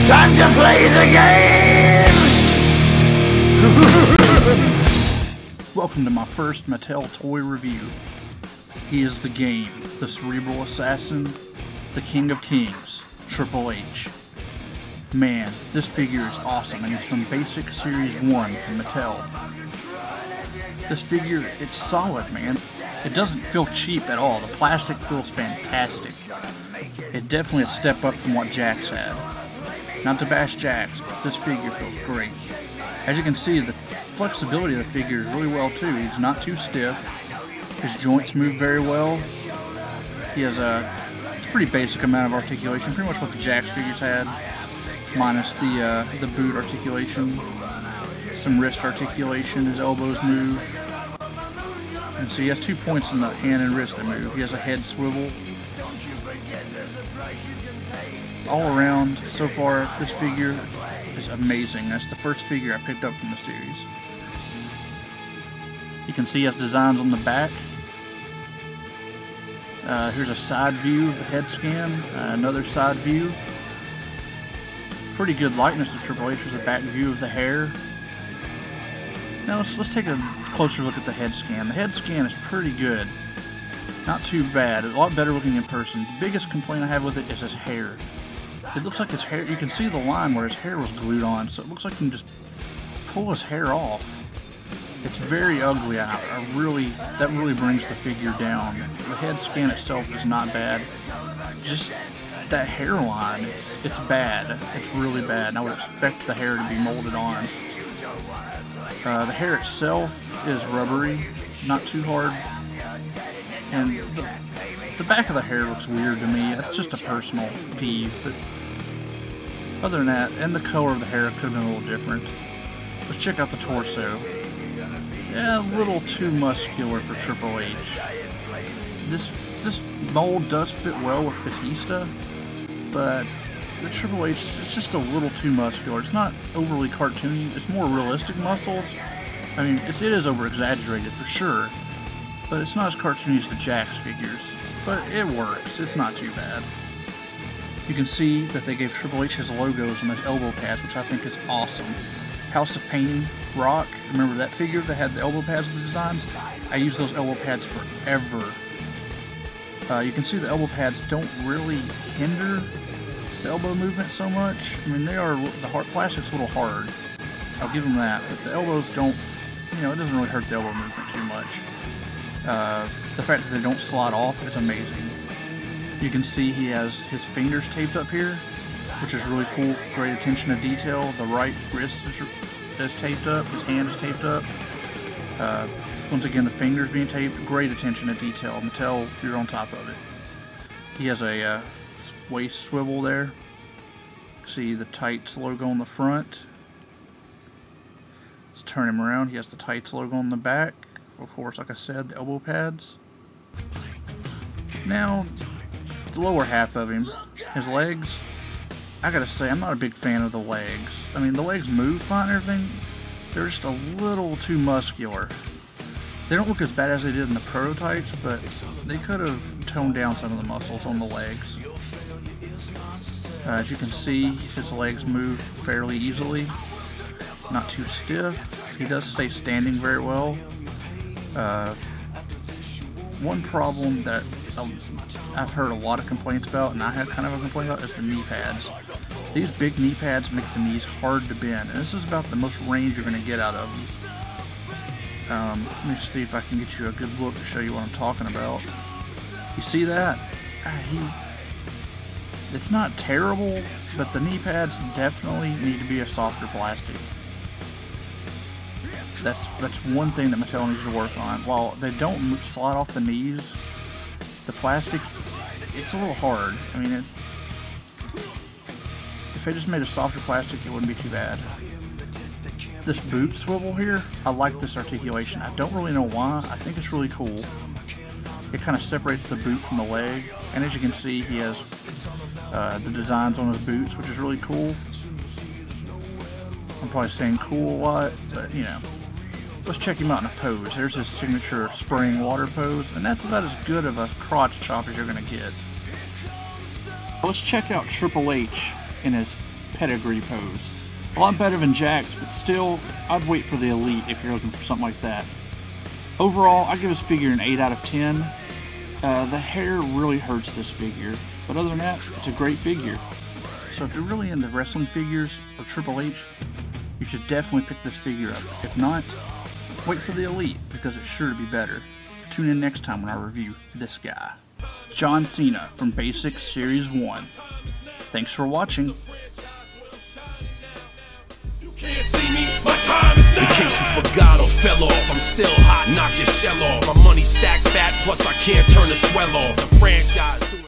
Time to play the game! Welcome to my first Mattel toy review. He is the game, the cerebral assassin, the king of kings, Triple H. Man, this figure is awesome, and it's from Basic Series 1 from Mattel. This figure, it's solid, man. It doesn't feel cheap at all. The plastic feels fantastic. It's definitely a step up from what Jax had. Not to bash Jax, but this figure feels great. As you can see, the flexibility of the figure is really well too. He's not too stiff. His joints move very well. He has a pretty basic amount of articulation, pretty much what the Jax figures had, minus the boot articulation, some wrist articulation. His elbows move. And so he has 2 points in the hand and wrist that move. He has a head swivel. All around, so far, this figure is amazing. That's the first figure I picked up from the series. You can see he has designs on the back. Here's a side view of the head scan, another side view. Pretty good likeness to Triple H. There's a back view of the hair. Now let's take a closer look at the head scan. The head scan is pretty good. Not too bad. A lot better looking in person. The biggest complaint I have with it is his hair. It looks like his hair, you can see the line where his hair was glued on, so it looks like you can just pull his hair off. It's very ugly. That really brings the figure down. The head scan itself is not bad. Just that hairline, it's bad. It's really bad, and I would expect the hair to be molded on. The hair itself is rubbery, not too hard, and the back of the hair looks weird to me. It's just a personal peeve, but other than that, and the color of the hair could have been a little different. Let's check out the torso. Yeah, a little too muscular for Triple H. This mold does fit well with Batista, but the Triple H is just a little too muscular. It's not overly cartoony. It's more realistic muscles. I mean, it is over-exaggerated for sure, but it's not as cartoony as the Jax figures. But it works. It's not too bad. You can see that they gave Triple H his logos on his elbow pads, which I think is awesome. House of Pain Rock, remember that figure that had the elbow pads with the designs? I use those elbow pads forever. You can see the elbow pads don't really hinder the elbow movement so much. I mean, the hard plastic's a little hard. I'll give them that, but the elbows don't, it doesn't really hurt the elbow movement too much. The fact that they don't slide off is amazing. You can see he has his fingers taped up here, which is really cool. Great attention to detail. The right wrist is taped up. His hand is taped up. Once again, the fingers being taped. Great attention to detail. Mattel, you're on top of it. He has a waist swivel there. See the Tights logo on the front. Let's turn him around. He has the Tights logo on the back. Of course, like I said, the elbow pads. Now, the lower half of him, his legs, I gotta say, I'm not a big fan of the legs. I mean, the legs move fine and everything. They're just a little too muscular. They don't look as bad as they did in the prototypes, but they could have toned down some of the muscles on the legs. As you can see, his legs move fairly easily. Not too stiff. He does stay standing very well. One problem that I've heard a lot of complaints about, and I had kind of a complaint about, is the knee pads. These big knee pads make the knees hard to bend, and this is about the most range you're going to get out of them. Let me see if I can get you a good look to show you what I'm talking about. You see that? It's not terrible, but the knee pads definitely need to be a softer plastic. That's one thing that Mattel needs to work on. While they don't slide off the knees, the plastic, it's a little hard. I mean, if they just made a softer plastic, it wouldn't be too bad. This boot swivel here, I like this articulation. I don't really know why. I think it's really cool. It kind of separates the boot from the leg, and as you can see, he has the designs on his boots, which is really cool. I'm probably saying cool a lot, but let's check him out in a pose. There's his signature spraying water pose, and that's about as good of a crotch chop as you're going to get. Let's check out Triple H in his pedigree pose. A lot better than Jack's, but still, I'd wait for the Elite if you're looking for something like that. Overall, I give this figure an 8 out of 10. The hair really hurts this figure, but other than that, it's a great figure. So if you're really into wrestling figures or Triple H, you should definitely pick this figure up. If not, wait for the Elite, because it's sure to be better. Tune in next time when I review this guy. John Cena from Basic Series 1. Thanks for watching. In case you forgot or fell off, I'm still hot, knock your shell off. My money stacked fat, plus I can't turn the swell off. The franchise